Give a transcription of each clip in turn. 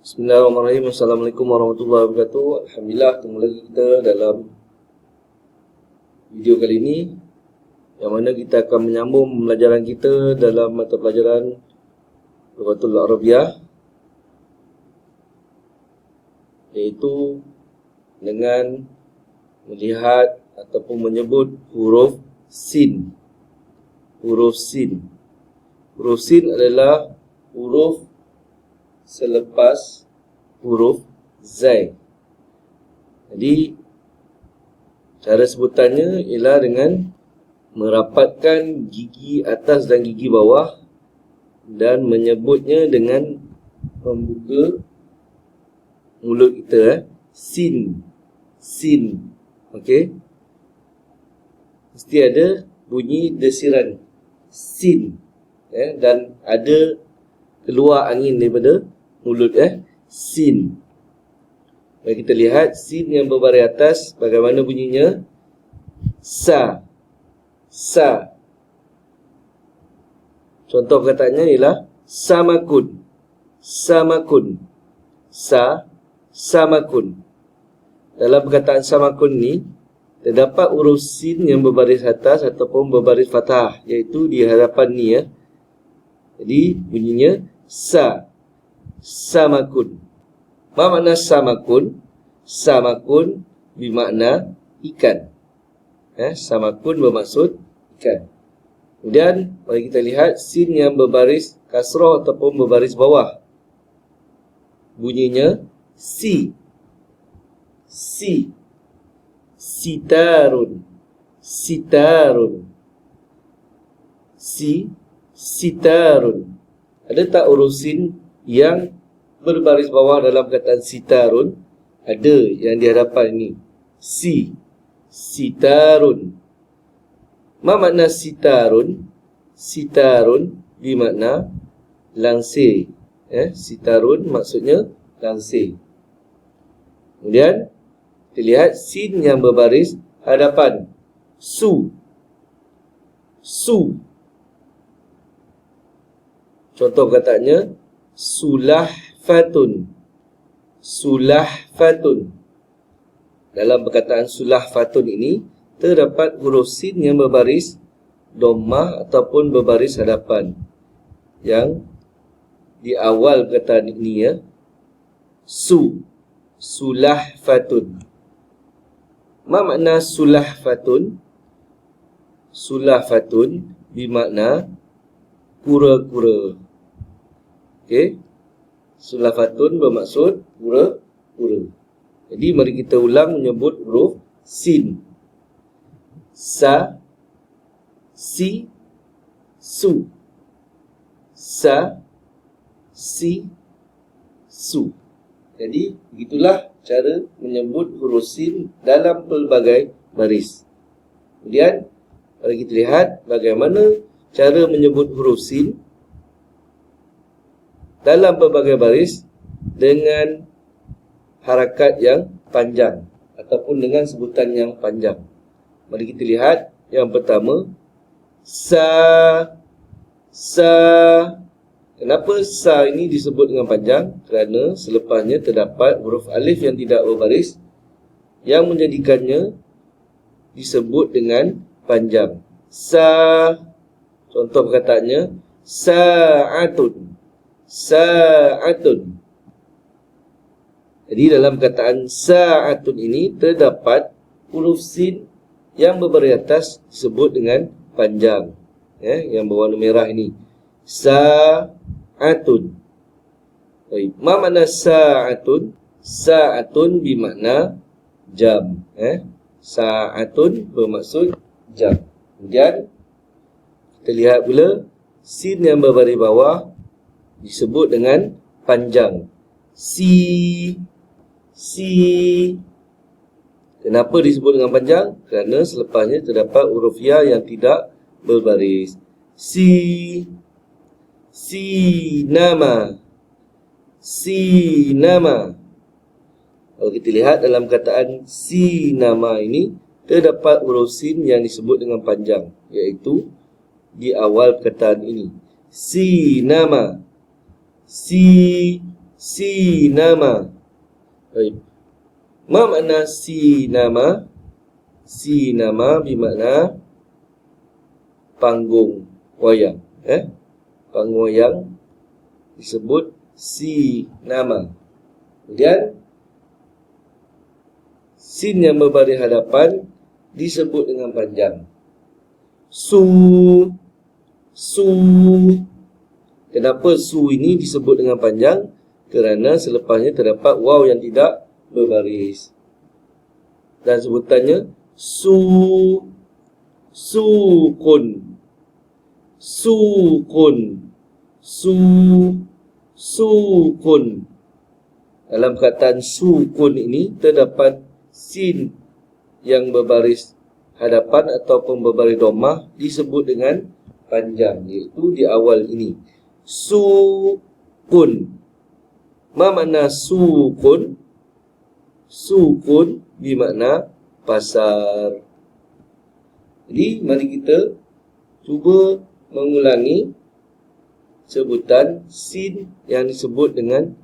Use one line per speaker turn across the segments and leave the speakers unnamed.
Bismillahirrahmanirrahim. Assalamualaikum warahmatullahi wabarakatuh. Alhamdulillah, ketemu lagi kita dalam video kali ini, yang mana kita akan menyambung pembelajaran kita dalam mata pelajaran Lughatul Arabiyah, iaitu dengan melihat ataupun menyebut huruf sin. Huruf sin. Huruf sin adalah huruf selepas huruf zai. Jadi cara sebutannya ialah dengan merapatkan gigi atas dan gigi bawah dan menyebutnya dengan membuka mulut kita. Sin. Sin. Okey. Mesti ada bunyi desiran sin, dan ada keluar angin daripada mulut. Sin. Mari kita lihat sin yang berbaris atas bagaimana bunyinya. Sa. Sa. Contoh perkataannya ialah samakun. Samakun. Sa. Samakun. Dalam perkataan samakun ni terdapat huruf sin yang berbaris atas ataupun berbaris fathah, iaitu di hadapan ni. Jadi bunyinya sa. Samakun. Apa makna samakun? Samakun bermakna ikan. Samakun bermaksud ikan. Kemudian mari kita lihat sin yang berbaris kasrah ataupun berbaris bawah. Bunyinya si. Si. Sitarun. Sitarun. Si. Sitarun. Ada tak huruf sin yang berbaris bawah dalam perkataan sitarun? Ada, yang di hadapan ini. Si. Sitarun. Apa makna sitarun? Sitarun bermakna langsir. Sitarun maksudnya langsir. Kemudian kita lihat sin yang berbaris hadapan. Su. Su. Contoh perkataannya sulahfatun. Sulahfatun. Dalam perkataan sulahfatun ini terdapat huruf sin yang berbaris dhammah ataupun berbaris hadapan. Yang di awal perkataan ini su. Sulahfatun. Apa makna sulahfatun? Sulahfatun bermakna kura-kura. Okey. Sulahfatun bermaksud kura-kura. Jadi mari kita ulang menyebut huruf sin. Sa. Si. Su. Sa. Si. Su. Jadi begitulah cara menyebut huruf sin dalam pelbagai baris. Kemudian mari kita lihat bagaimana cara menyebut huruf sin dalam pelbagai baris dengan harakat yang panjang ataupun dengan sebutan yang panjang. Mari kita lihat yang pertama, sa. Sa. Kenapa sa ini disebut dengan panjang? Kerana selepasnya terdapat huruf alif yang tidak berbaris yang menjadikannya disebut dengan panjang. Sa. Contoh perkataannya sa'atun. Sa'atun. Jadi dalam perkataan sa'atun ini terdapat huruf sin yang berbaris atas disebut dengan panjang. Yang berwarna merah ini. Sa'atun. Baik. Apa makna sa'atun? Sa'atun bermakna jam. Sa'atun bermaksud jam. Kemudian kita lihat pula sin yang berbaris bawah disebut dengan panjang. Si. Si. Kenapa disebut dengan panjang? Kerana selepasnya terdapat huruf ya yang tidak berbaris. Si. Si nama. Si nama. Kalau kita lihat dalam kataan si nama ini terdapat huruf sin yang disebut dengan panjang, iaitu di awal perkataan ini. Si nama. Si. Sinama. Baik. Ma makna sinama? Sinama bermakna panggung wayang. Panggung wayang disebut sinama. Kemudian sin yang berbaris hadapan disebut dengan panjang. Su. Kenapa su ini disebut dengan panjang? Kerana selepasnya terdapat waw yang tidak berbaris. Dan sebutannya sukun. Dalam perkataan sukun ini terdapat sin yang berbaris hadapan ataupun berbaris dhammah disebut dengan panjang, iaitu di awal ini. Sukun. Ma makna sukun? Sukun bermakna pasar. Jadi mari kita cuba mengulangi sebutan sin yang disebut dengan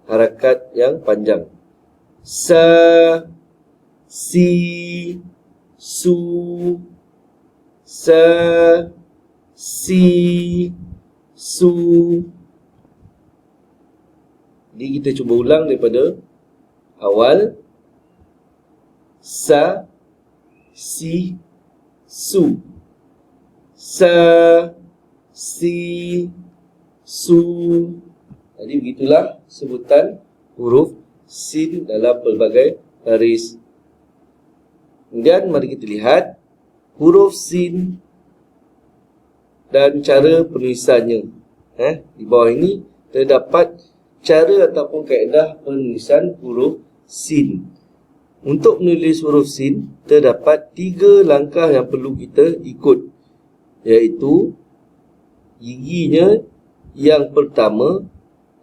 harakat yang panjang. Sa, si, su, sa, si, su. Jadi kita cuba ulang daripada awal. Sa, si, su. Sa, si, su. Jadi begitulah sebutan huruf sin dalam pelbagai baris. Kemudian mari kita lihat huruf sin dan cara penulisannya. Di bawah ini terdapat cara ataupun kaedah penulisan huruf sin. Untuk menulis huruf sin, terdapat 3 langkah yang perlu kita ikut, iaitu giginya yang pertama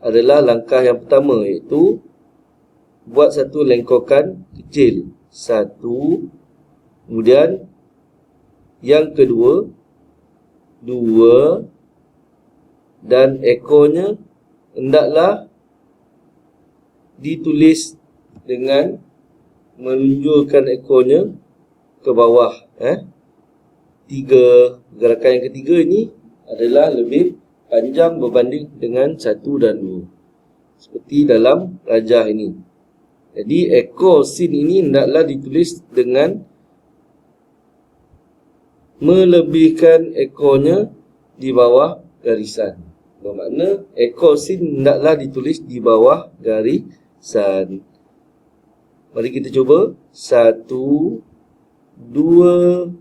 adalah langkah yang pertama, iaitu buat satu lengkokan kecil. 1. Kemudian yang kedua, 2, dan ekornya hendaklah ditulis dengan menunjukkan ekornya ke bawah. 3. Gerakan yang ketiga ini adalah lebih panjang berbanding dengan 1 dan 2, seperti dalam rajah ini. Jadi ekor sin ini hendaklah ditulis dengan melebihkan ekornya di bawah garisan. Bermakna ekor sin hendaklah ditulis di bawah garisan. Mari kita cuba. 1, 2,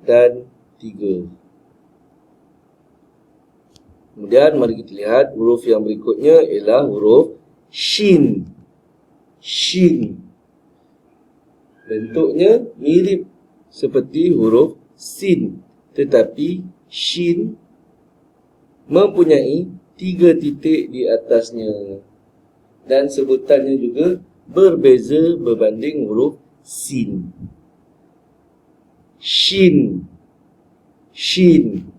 dan 3. Kemudian mari kita lihat huruf yang berikutnya ialah huruf shin. Shin. Bentuknya mirip seperti huruf sin, tetapi shin mempunyai 3 titik di atasnya. Dan sebutannya juga berbeza berbanding huruf sin. Shin. Shin.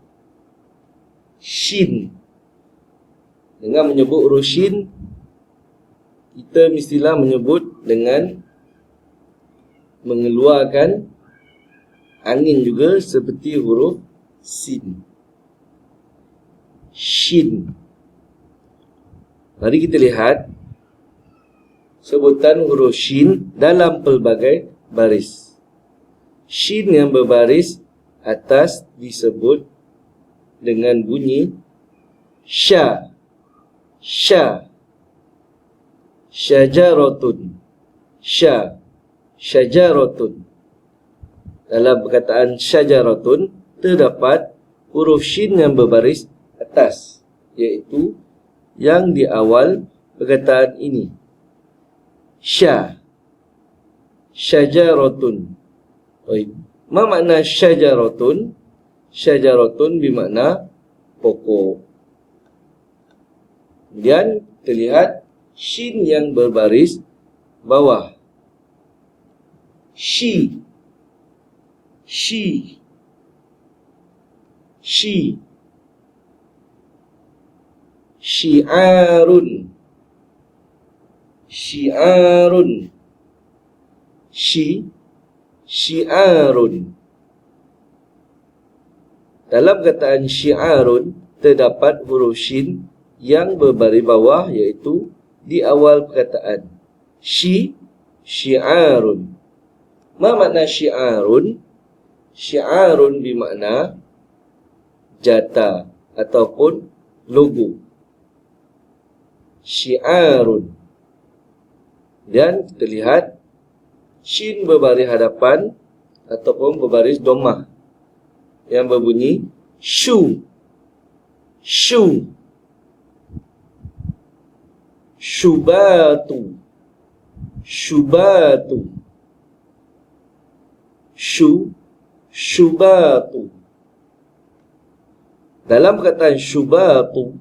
Shin. Dengan menyebut huruf shin, kita mestilah menyebut dengan mengeluarkan angin juga seperti huruf sin. Shin. Mari kita lihat sebutan huruf shin dalam pelbagai baris. Shin yang berbaris atas disebut dengan bunyi sya. Sya. Syajaratun. Sya. Syajaratun. Dalam perkataan syajaratun terdapat huruf shin yang berbaris atas, iaitu yang di awal perkataan ini. Sya. Syajaratun. Ma makna syajaratun? Syajaratun bermakna pokok. Kemudian terlihat shin yang berbaris bawah. Shi. Shi. Shi. Syiarun. syiarun. Syiarun. Dalam kataan syiarun terdapat huruf shin yang berbaris bawah, iaitu di awal perkataan. Syiarun. Ma makna syiarun? Syiarun bermakna jata ataupun logo. Syiarun. Dan kita lihat shin berbaris hadapan ataupun berbaris dhammah yang berbunyi syu. Syu. Syubatu. Syubatu. Syubatu. Dalam perkataan syubatu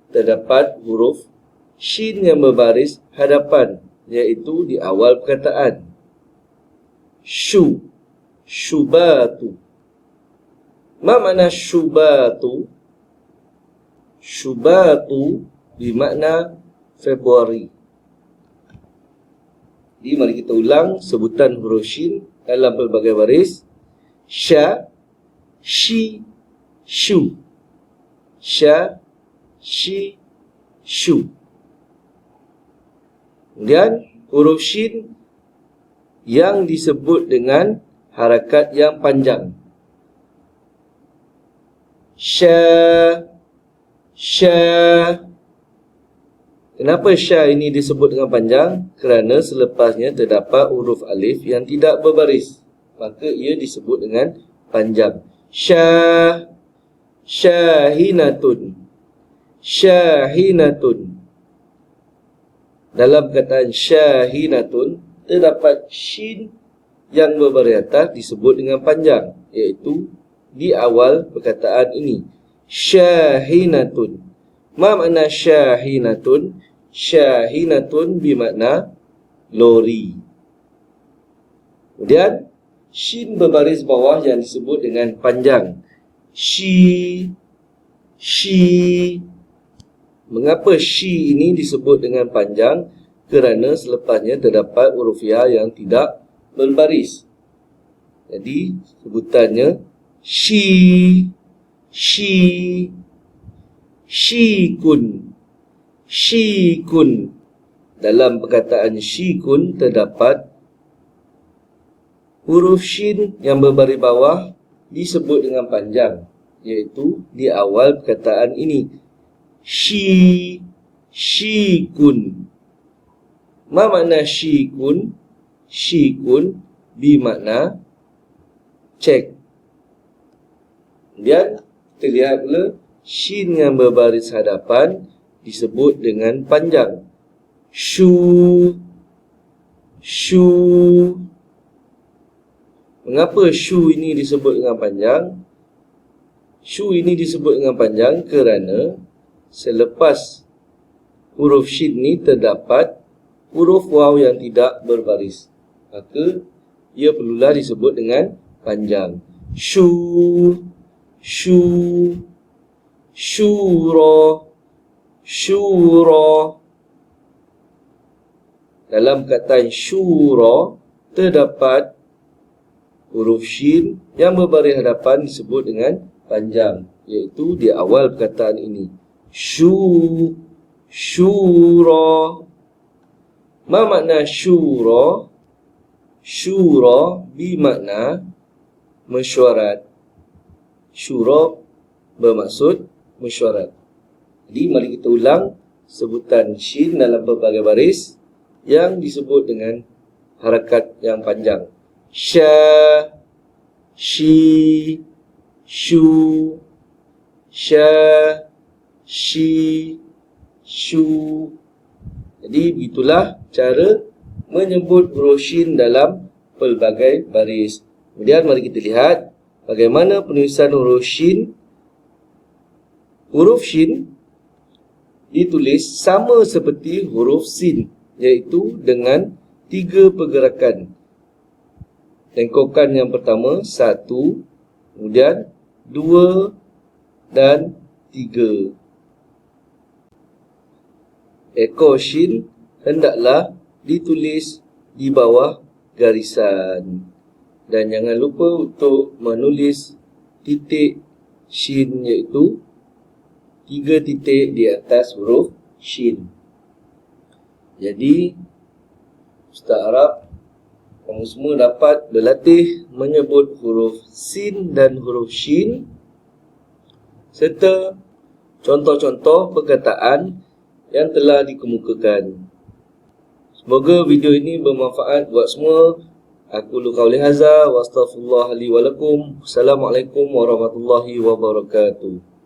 terdapat huruf shin yang berbaris hadapan, iaitu di awal perkataan. Syubatu. Ma makna syubatu? Syubatu bermakna Februari. Jadi mari kita ulang sebutan huruf shin dalam pelbagai baris. Sya, shi, syu. Sya, shi, syu. Kemudian huruf shin yang disebut dengan harakat yang panjang. Sya. Kenapa sya ini disebut dengan panjang? Kerana selepasnya terdapat huruf alif yang tidak berbaris, maka ia disebut dengan panjang. Syahinatun. Syahinatun. Dalam perkataan syahinatun terdapat shin yang berbaris atas disebut dengan panjang, iaitu di awal perkataan ini. Syahinatun. Ma makna syahinatun? Syahinatun bermakna lori. Kemudian shin berbaris bawah yang disebut dengan panjang. Shi. Mengapa shi ini disebut dengan panjang? Kerana selepasnya terdapat huruf ya yang tidak berbaris. Jadi sebutannya shikun. Dalam perkataan shikun terdapat huruf shin yang berbaris bawah disebut dengan panjang, iaitu di awal perkataan ini. Shikun. Ma makna shikun? Shikun bermakna cek. Kemudian kita lihat pula shin yang berbaris hadapan disebut dengan panjang. Syu. Mengapa syu ini disebut dengan panjang? Syu ini disebut dengan panjang kerana selepas huruf shin ini terdapat huruf waw yang tidak berbaris, maka ia perlulah disebut dengan panjang. Syura. Dalam perkataan syura terdapat huruf shin yang berbaris hadapan disebut dengan panjang, iaitu di awal perkataan ini. Syura. Ma makna syura? Syura bermakna mesyuarat. Syura bermaksud mesyuarat. Jadi mari kita ulang sebutan shin dalam pelbagai baris yang disebut dengan harakat yang panjang. Sya, shi, syu, sya, shi, syu. Jadi begitulah cara menyebut huruf shin dalam pelbagai baris. Kemudian mari kita lihat bagaimana penulisan huruf shin. Huruf shin ditulis sama seperti huruf sin, iaitu dengan 3 pergerakan. Tengkokan yang pertama 1, kemudian 2 dan 3. Ekor shin hendaklah ditulis di bawah garisan. Dan jangan lupa untuk menulis titik shin, iaitu 3 titik di atas huruf shin. Jadi Ustaz harap kamu semua dapat berlatih menyebut huruf sin dan huruf shin serta contoh-contoh perkataan yang telah dikemukakan. Semoga video ini bermanfaat buat semua. Aku qauli hadza wa astaghfirullah li wa lakum. Assalamualaikum warahmatullahi wabarakatuh.